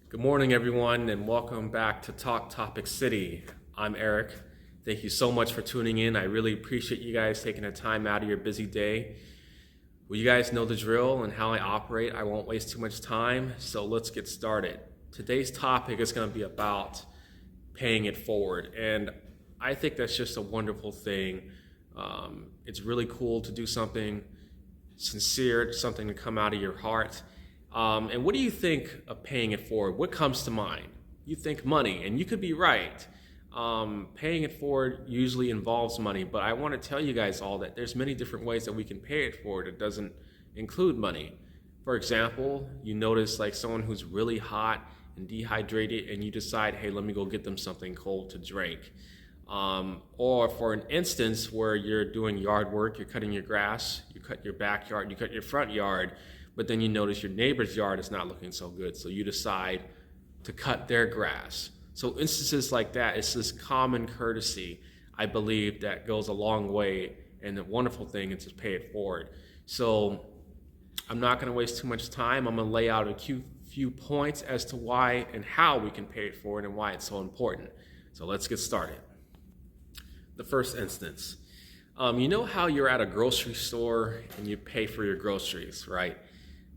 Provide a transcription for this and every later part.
Good morning, everyone, and welcome back to Talk Topic City. I'm Eric. Thank you so much for tuning in. I really appreciate you guys taking the time out of your busy day. Well, you guys know the drill and how I operate. I won't waste too much time, so let's get started. Today's topic is going to be about paying it forward, and I think that's just a wonderful thing. It's really cool to do something sincere, something to come out of your heart. And what do you think of paying it forward? What comes to mind? You think money, and you could be right. Paying it forward usually involves money, but I want to tell you guys all that there's many different ways that we can pay it forward. It doesn't include money. For example, you notice like someone who's really hot and dehydrated, and you decide, hey, let me go get them something cold to drink. Or for an instance where you're doing yard work, you're cutting your grass, you cut your backyard, you cut your front yard, but then you notice your neighbor's yard is not looking so good, so you decide to cut their grass. So instances like that, it's this common courtesy, I believe, that goes a long way, and the wonderful thing is to pay it forward. So I'm not going to waste too much time. I'm going to lay out a few points as to why and how we can pay it forward and why it's so important. So let's get started. The first instance, you know how you're at a grocery store and you pay for your groceries, right?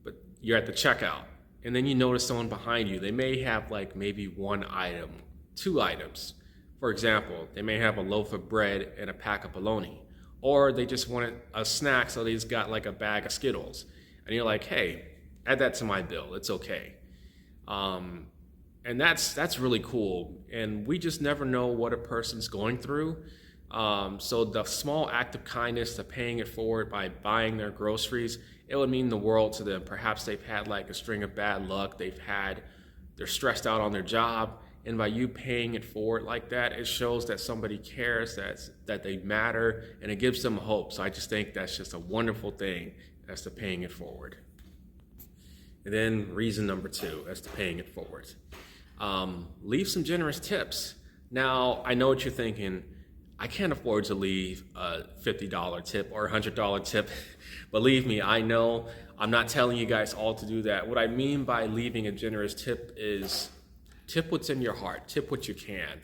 But you're at the checkout, and then you notice someone behind you. They may have like maybe one item, two items. For example, they may have a loaf of bread and a pack of bologna, or they just wanted a snack, so they just got like a bag of Skittles. And you're like, hey, add that to my bill. It's okay. And that's really cool. And we just never know what a person's going through. So the small act of kindness, the paying it forward by buying their groceries, it would mean the world to them. Perhaps they've had like a string of bad luck. They're stressed out on their job. And by you paying it forward like that, it shows that somebody cares, that they matter, and it gives them hope. So I just think that's just a wonderful thing as to paying it forward. And then reason number two as to paying it forward. Leave some generous tips. Now, I know what you're thinking. I can't afford to leave a $50 tip or a $100 tip. Believe me, I know. I'm not telling you guys all to do that. What I mean by leaving a generous tip is tip what's in your heart. Tip what you can.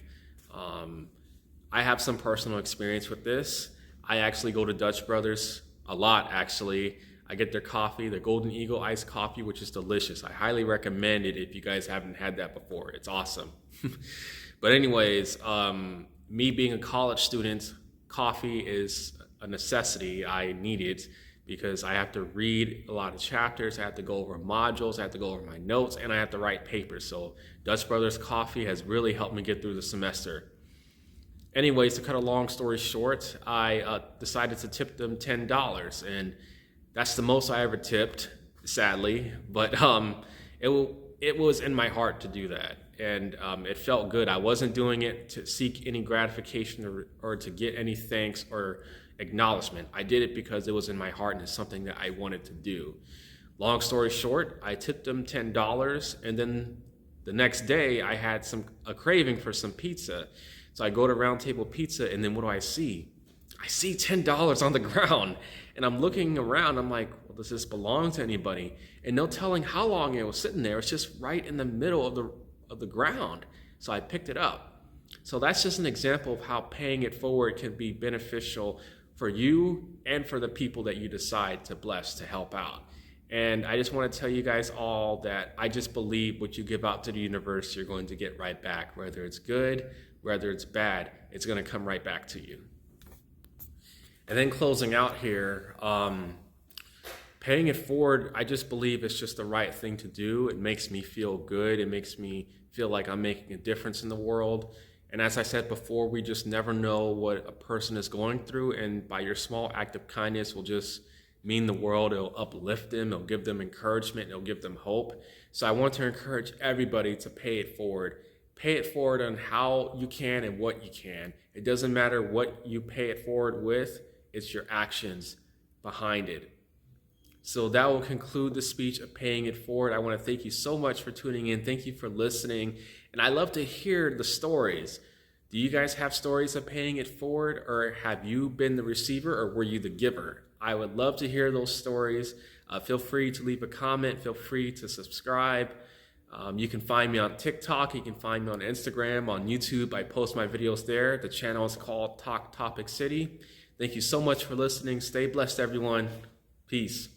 I have some personal experience with this. I actually go to Dutch Brothers a lot, actually. I get their coffee, their Golden Eagle iced coffee, which is delicious. I highly recommend it if you guys haven't had that before. It's awesome. But anyways, me being a college student, coffee is a necessity. I need it because I have to read a lot of chapters, I have to go over modules, I have to go over my notes, and I have to write papers. So Dutch Brothers Coffee has really helped me get through the semester. Anyways, to cut a long story short, I decided to tip them $10, and that's the most I ever tipped, sadly. But it was in my heart to do that. And it felt good. I wasn't doing it to seek any gratification or to get any thanks or acknowledgement. I did it because it was in my heart and it's something that I wanted to do. Long story short, I tipped them $10, and then the next day I had a craving for some pizza. So I go to Round Table Pizza, and then what do I see? I see $10 on the ground, and I'm looking around. I'm like, well, does this belong to anybody? And no telling how long it was sitting there. It's just right in the middle of the ground. So I picked it up. So that's just an example of how paying it forward can be beneficial for you and for the people that you decide to bless, to help out. And I just want to tell you guys all that I just believe what you give out to the universe, you're going to get right back. Whether it's good, whether it's bad, it's going to come right back to you. And then closing out here, paying it forward, I just believe it's just the right thing to do. It makes me feel good. It makes me feel like I'm making a difference in the world. And as I said before, we just never know what a person is going through. And by your small act of kindness will just mean the world. It'll uplift them. It'll give them encouragement. It'll give them hope. So I want to encourage everybody to pay it forward. Pay it forward on how you can and what you can. It doesn't matter what you pay it forward with. It's your actions behind it. So that will conclude the speech of paying it forward. I want to thank you so much for tuning in. Thank you for listening. And I love to hear the stories. Do you guys have stories of paying it forward, or have you been the receiver, or were you the giver? I would love to hear those stories. Feel free to leave a comment. Feel free to subscribe. You can find me on TikTok. You can find me on Instagram, on YouTube. I post my videos there. The channel is called Talk Topic City. Thank you so much for listening. Stay blessed, everyone. Peace.